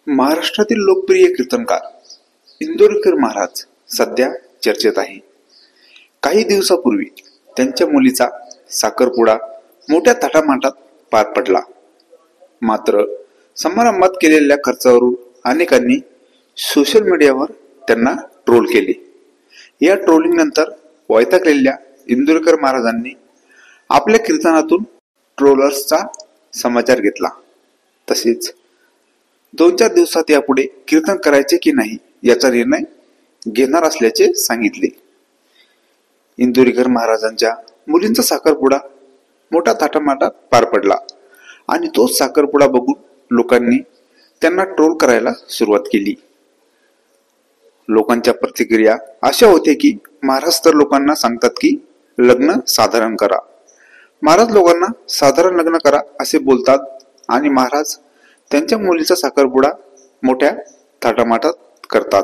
महाराष्ट्रातील लोकप्रिय कीर्तनकार इंदोरीकर महाराज सध्या चर्चेत आहे. काही दिवसापूर्वी त्यांच्या मुलीचा साखरपुडा मोठ्या थाटामाटात पार पडला. मात्र समारंभात केलेल्या खर्चावरून अनेकांनी सोशल मीडियावर त्यांना ट्रोल केले. या ट्रोलिंग नंतर वैतागलेल्या इंदोरीकर महाराजांनी आपल्या कीर्तनातून ट्रोलर्सचा समाचार घेतला. तसेच 2-4 दिवसात यापुढे कीर्तन करायचे की नाही याचा निर्णय घेणार असल्याचे सांगितले. इंदोरीकर महाराजांच्या मुलींचा साखरपुडा मोठा थाटामाटात पार पडला आणि तोच साखरपुडा बघून लोकांनी त्यांना ट्रोल करायला सुरुवात केली. लोकांच्या प्रतिक्रिया अशा होत्या की महाराज तर लोकांना सांगतात की लग्न साधारण करा, महाराज लोकांना साधारण लग्न करा असे बोलतात आणि महाराज त्यांच्या मुलीचा साखरपुडा मोठ्या थाटामाटात करतात.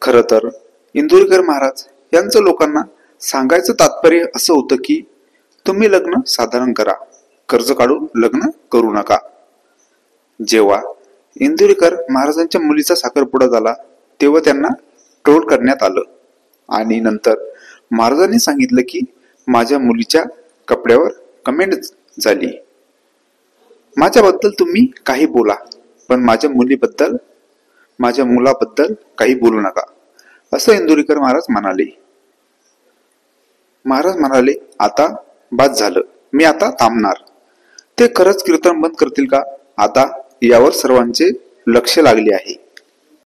खर तर इंदोरीकर महाराज यांचं लोकांना सांगायचं तात्पर्य असं होतं की तुम्ही लग्न साधारण करा, कर्ज काढून लग्न करू नका. जेव्हा इंदोरीकर महाराजांच्या मुलीचा साखरपुडा झाला तेव्हा त्यांना ट्रोल करण्यात आलं आणि नंतर महाराजांनी सांगितलं की माझ्या मुलीच्या कपड्यावर कमेंट झाली, माझ्याबद्दल तुम्ही काही बोला पण माझ्या मुलाबद्दल काही बोलू नका, असं इंदोरीकर महाराज म्हणाले. महाराज म्हणाले, आता बाद झालं, मी आता थांबणार. ते खरंच कीर्तन बंद करतील का आता यावर सर्वांचे लक्ष लागले आहे.